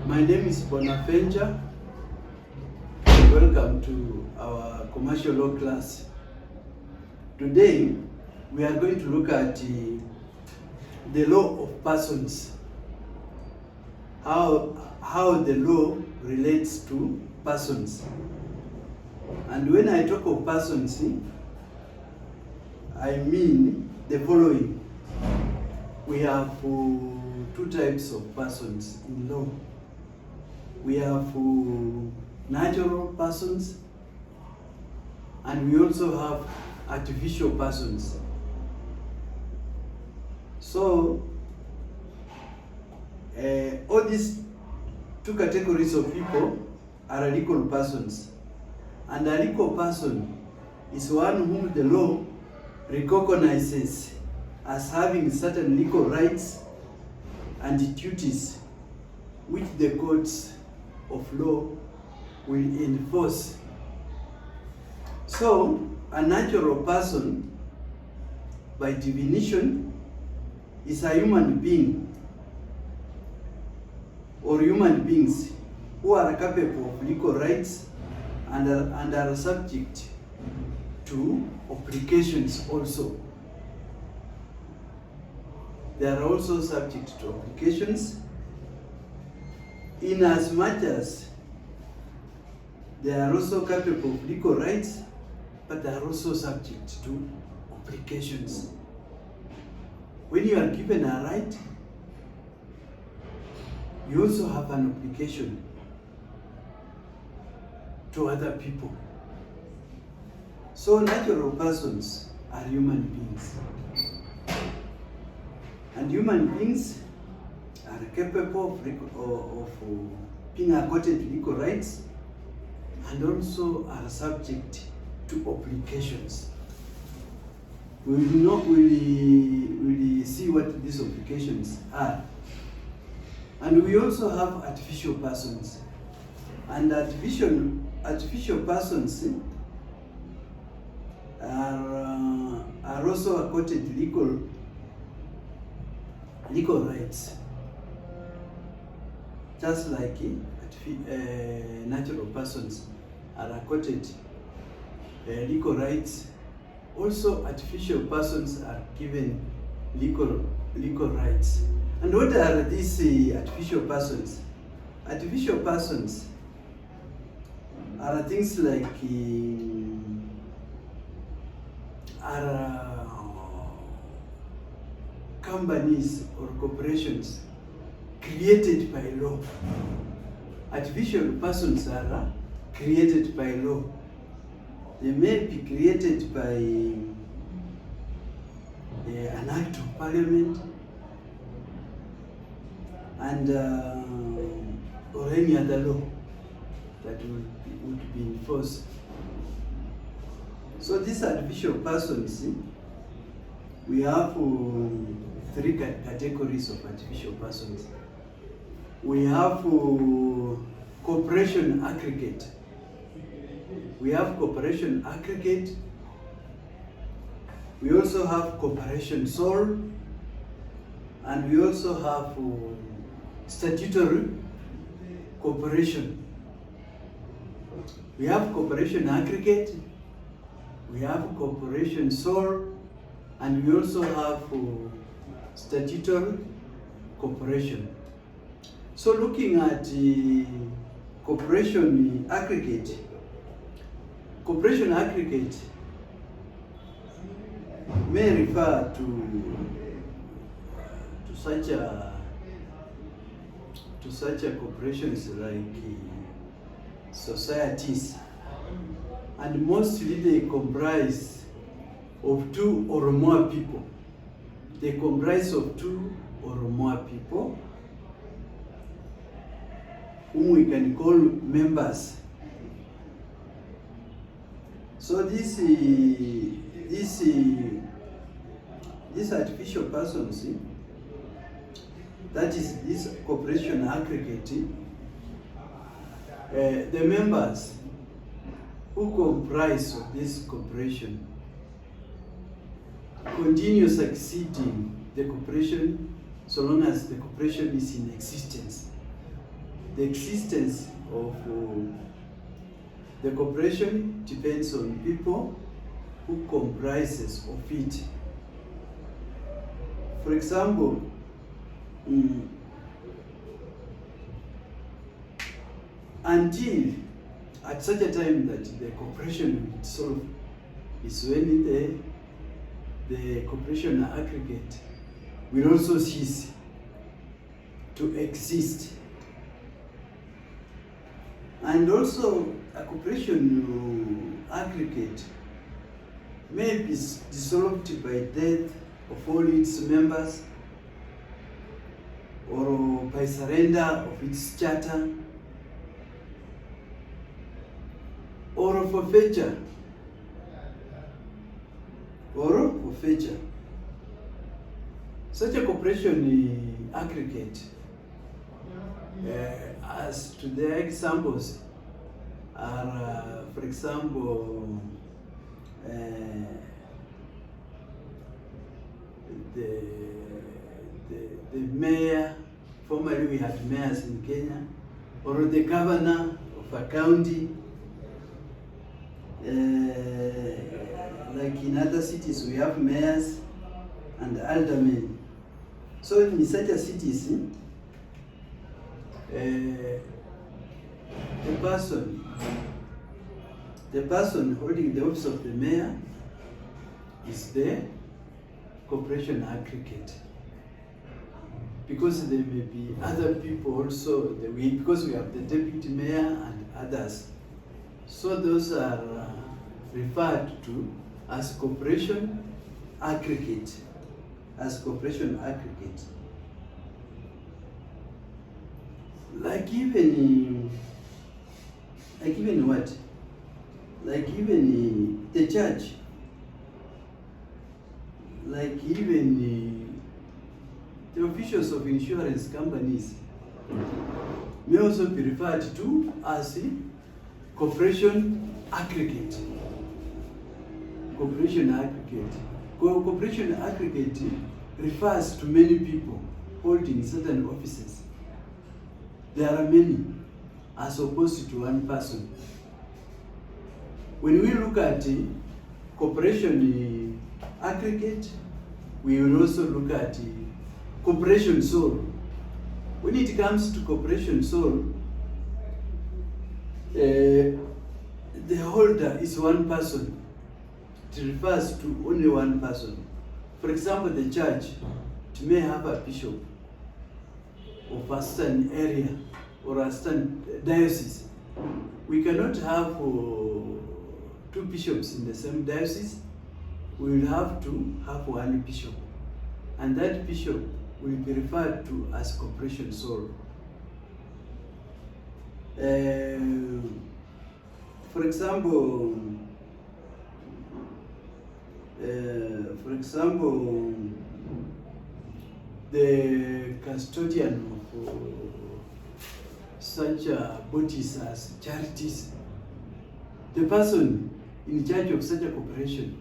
My name is Bonaventure. Welcome to our commercial law class. Today, we are going to look at the law of persons, how the law relates to persons. And when I talk of persons, I mean the following. We have two types of persons in law. We have natural persons, and we also have artificial persons. So, all these two categories of people are legal persons. And a legal person is one whom the law recognizes as having certain legal rights and duties which the courts of law will enforce. So, a natural person, by definition, is a human being or human beings who are capable of legal rights and are subject to obligations also. They are also subject to obligations in as much as they are also capable of legal rights, but they are also subject to obligations. When you are given a right, you also have an obligation to other people. So natural persons are human beings. And human beings are capable of being accorded legal rights and also are subject to obligations. We will not really see what these obligations are. And we also have artificial persons. And artificial persons are also accorded legal rights, just like natural persons are accorded legal rights. Also, artificial persons are given legal rights. And what are these artificial persons? Artificial persons are things like companies or corporations created by law. Artificial persons are created by law. They may be created by an act of parliament and or any other law that would be enforced. So these artificial persons, we have three categories of artificial persons. We have corporation aggregate. We have corporation aggregate. We also have corporation sole, and we also have statutory corporation. We have corporation aggregate, we have corporation sole, and we also have statutory corporation. So looking at the corporation aggregate may refer to such corporations like societies, and mostly they comprise of two or more people. They comprise of two or more people whom we can call members. So these artificial persons, that is this corporation aggregate, the members who comprise of this corporation continue succeeding the corporation so long as the corporation is in existence. the existence of the corporation depends on people who comprises of it. For example, until at such a time that the corporation will dissolve is when the corporation aggregate will also cease to exist. And also a corporation aggregate may be dissolved by death of all its members or by surrender of its charter or forfeiture. Such a corporation aggregate, as to their examples, are, for example, the mayor. Formerly we had mayors in Kenya, or the governor of a county. Like in other cities, we have mayors and aldermen. So in such a cities, the person holding the office of the mayor is the corporation aggregate. Because there may be other people also, because we have the deputy mayor and others. So those are referred to as corporation aggregate. Like even what? Like even the church. Like even the officials of insurance companies may also be referred to as corporation aggregate. Corporation aggregate refers to many people holding certain offices. There are many, as opposed to one person. When we look at corporation aggregate, we will also look at corporation sole. When it comes to corporation sole, the holder is one person. It refers to only one person. For example, the church, it may have a bishop of a certain area or a certain diocese. We cannot have two bishops in the same diocese. We will have to have one bishop, and that bishop will be referred to as corporation sole. For example, the custodian of such bodies as charities, the person in charge of such a corporation,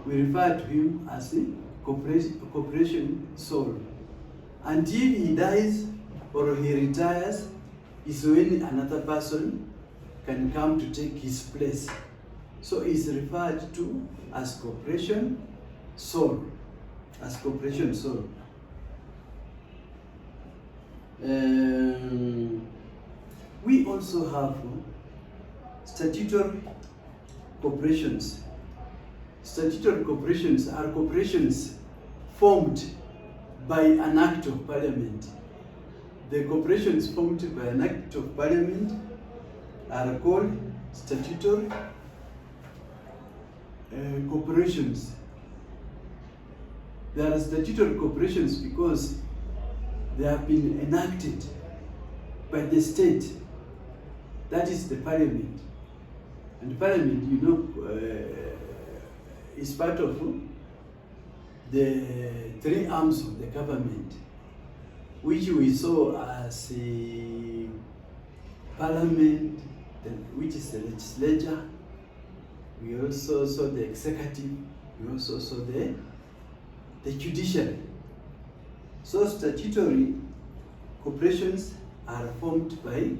we refer to him as a corporation sole. Until he dies or he retires is when another person can come to take his place. So he's referred to as corporation sole. We also have statutory corporations. Statutory corporations are corporations formed by an act of parliament. The corporations formed by an act of parliament are called statutory corporations. There are statutory corporations because they have been enacted by the state, that is the parliament. And parliament, you know, is part of the three arms of the government, which we saw as a parliament, which is the legislature. We also saw the executive. We also saw the judiciary. So statutory corporations are formed by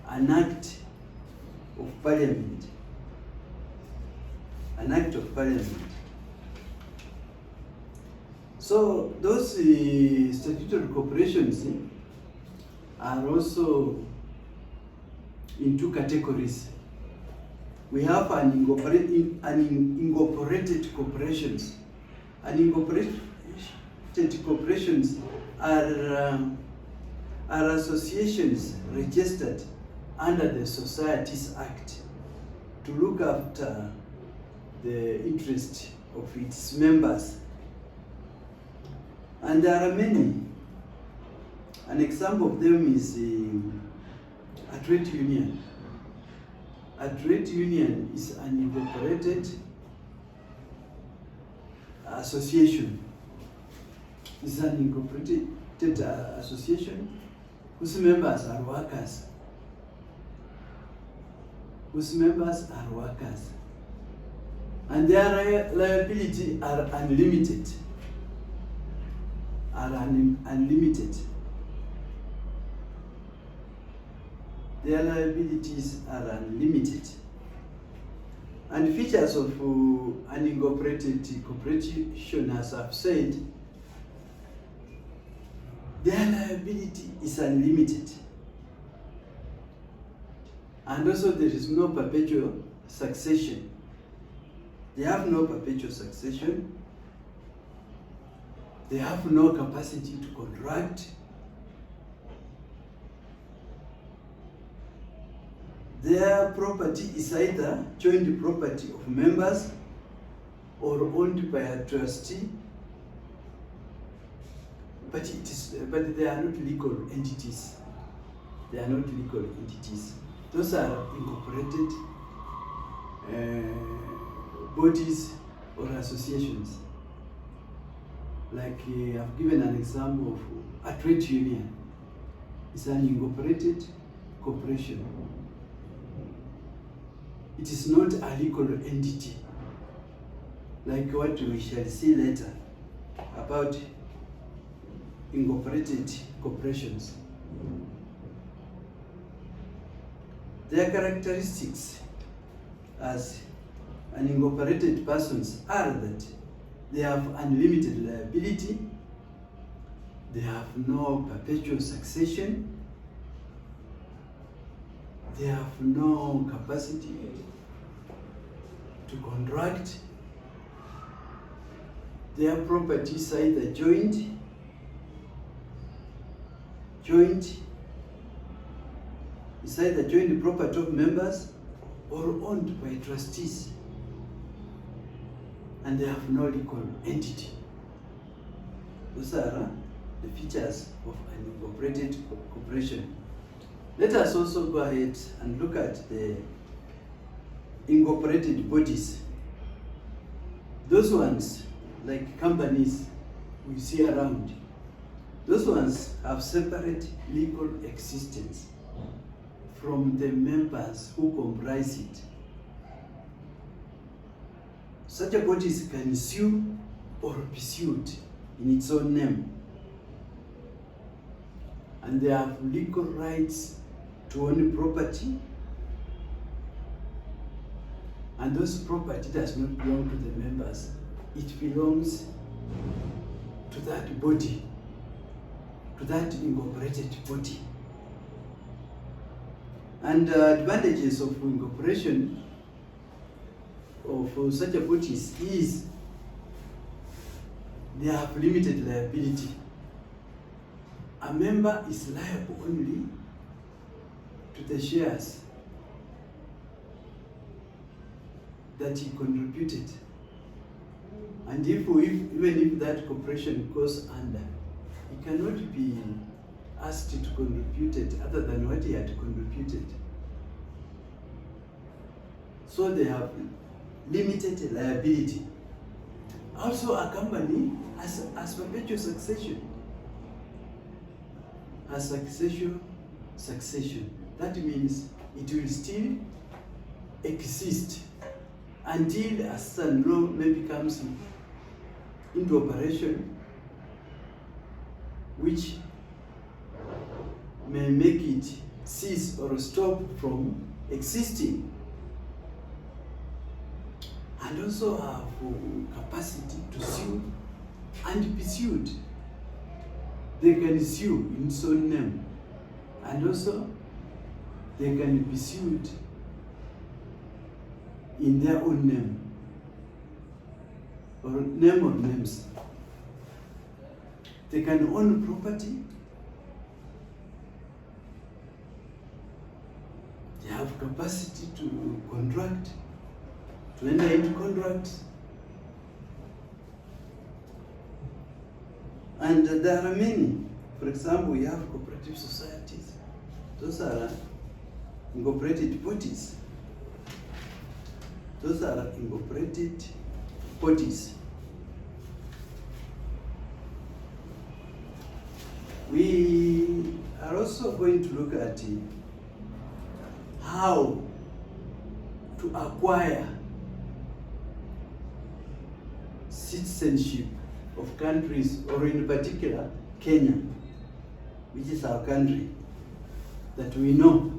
an act of parliament. An act of parliament. So those statutory corporations are also in two categories. We have unincorporated corporations. Unincorporated corporations are associations registered under the Societies Act to look after the interest of its members. And there are many. An example of them is a trade union. A trade union is an incorporated association. It's an incorporated association whose members are workers. And their liability are unlimited. Their liabilities are unlimited. And features of unincorporated corporation, as I've said, their liability is unlimited. And also there is no perpetual succession. They have no perpetual succession. They have no capacity to contract. Their property is either joint property of members or owned by a trustee, but they are not legal entities. Those are incorporated bodies or associations. Like I've given an example of a trade union. It's an incorporated corporation. It is not a legal entity, like what we shall see later about incorporated corporations. Their characteristics as unincorporated persons are that they have unlimited liability, they have no perpetual succession, they have no capacity to contract, their property is either joint is either joint property of members or owned by trustees, and they have no legal entity. Those are the features of an incorporated corporation. Let us also go ahead and look at the incorporated bodies. Those ones, like companies we see around, those ones have separate legal existence from the members who comprise it. Such a body can sue or be sued in its own name, and they have legal rights to own property, and those property does not belong to the members. It belongs to that body, to that incorporated body. And advantages of incorporation of such a bodies is they have limited liability. A member is liable only to the shares that he contributed. And even if that corporation goes under, he cannot be asked to contribute it other than what he had contributed. So they have limited liability. Also, a company has perpetual succession. Has succession. That means it will still exist until a certain law maybe comes into operation, which may make it cease or stop from existing, and also have capacity to sue and be sued. They can sue in its own name, and also they can be sued in their own name, or name of names. They can own property. They have capacity to contract, to enter into contracts. And there are many. For example, we have cooperative societies. Those are incorporated bodies. Those are incorporated bodies. We are also going to look at how to acquire citizenship of countries, or in particular Kenya, which is our country that we know.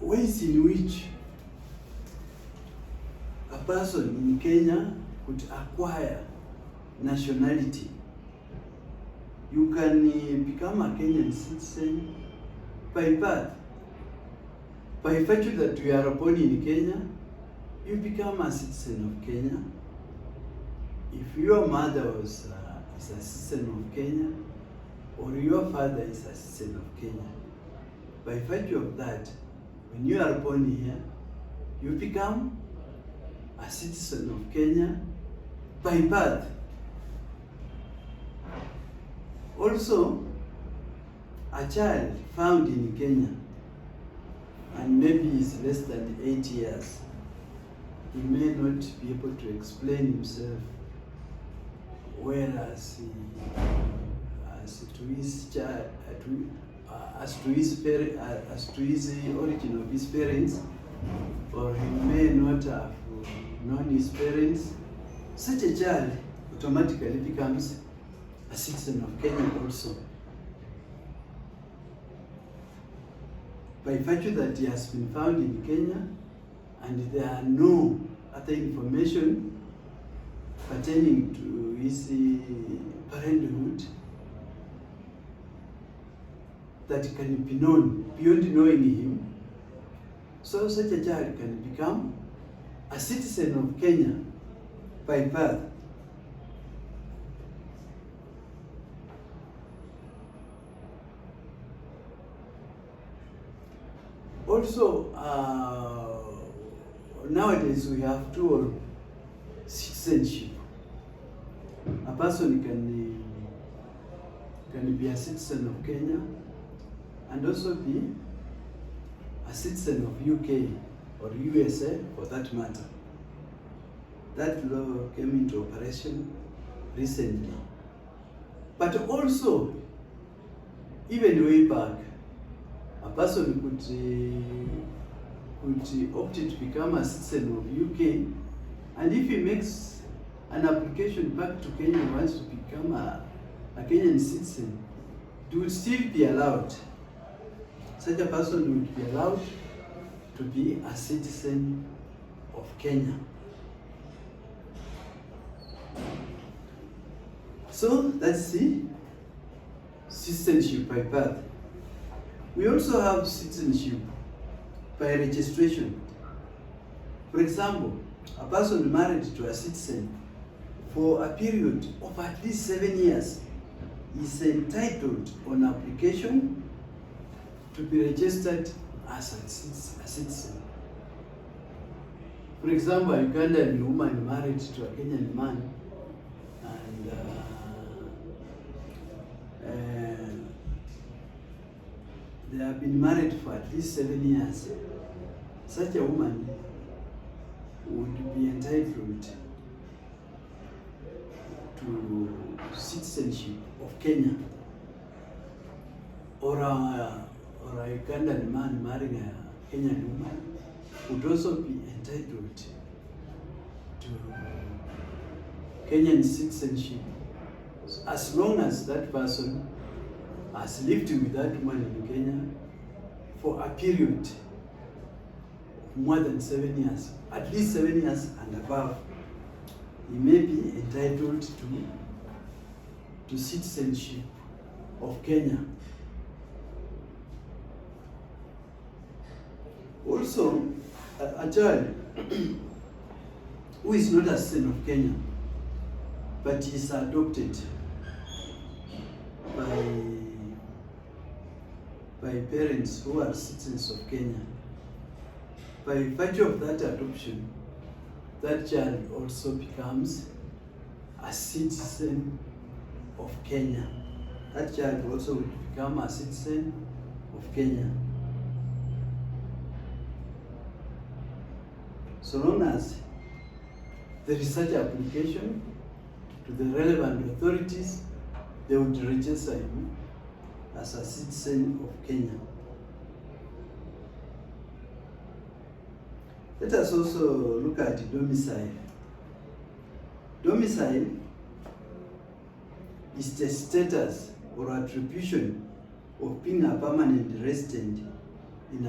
Ways in which a person in Kenya could acquire nationality. You can become a Kenyan citizen by birth. By virtue that you are born in Kenya, you become a citizen of Kenya. If your mother is a citizen of Kenya, or your father is a citizen of Kenya, by virtue of that, when you are born here, you become a citizen of Kenya by birth. Also, a child found in Kenya, and maybe is less than 8 years, he may not be able to explain himself well as to his origin of his parents, or he may not have known his parents. Such a child automatically becomes a citizen of Kenya also, by virtue that he has been found in Kenya and there are no other information pertaining to his parenthood that can be known beyond knowing him. So such a child can become a citizen of Kenya by birth. Also, nowadays we have dual citizenship. A person can be a citizen of Kenya and also be a citizen of UK or USA for that matter. That law came into operation recently. But also, even way back, a person could opt to become a citizen of UK, and if he makes an application back to Kenya and wants to become a Kenyan citizen, it would still be allowed. Such a person would be allowed to be a citizen of Kenya. So that's the citizenship by birth. We also have citizenship by registration. For example, a person married to a citizen for a period of at least 7 years is entitled on application to be registered as a citizen. For example, a Ugandan woman married to a Kenyan man, and they have been married for at least 7 years. Such a woman would be entitled to citizenship of Kenya. Or a Ugandan man marrying a Kenyan woman would also be entitled to Kenyan citizenship So as long as that person has lived with that woman in Kenya for a period of more than 7 years, at least 7 years and above, he may be entitled to citizenship of Kenya. Also, a child who is not a citizen of Kenya, but is adopted by parents who are citizens of Kenya, by virtue of that adoption, that child also becomes a citizen of Kenya. That child also will become a citizen of Kenya. So long as there is such application to the relevant authorities, they would register him as a citizen of Kenya. Let us also look at domicile. Domicile is the status or attribution of being a permanent resident in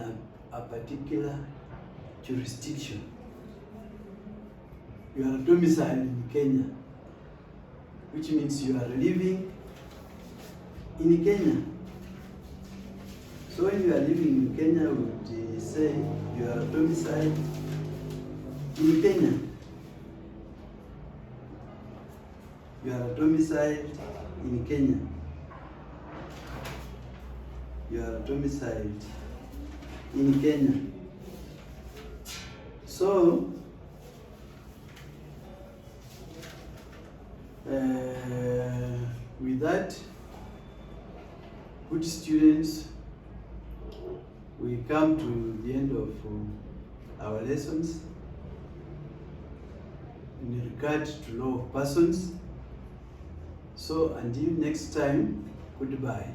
a particular jurisdiction. You are domiciled in Kenya, which means you are living in Kenya. So when you are living in Kenya, we would say you are domiciled in Kenya. You are domiciled in Kenya. You are domiciled in Kenya. So, with that, good students, we come to the end of our lessons in regard to law of persons. So until next time, goodbye.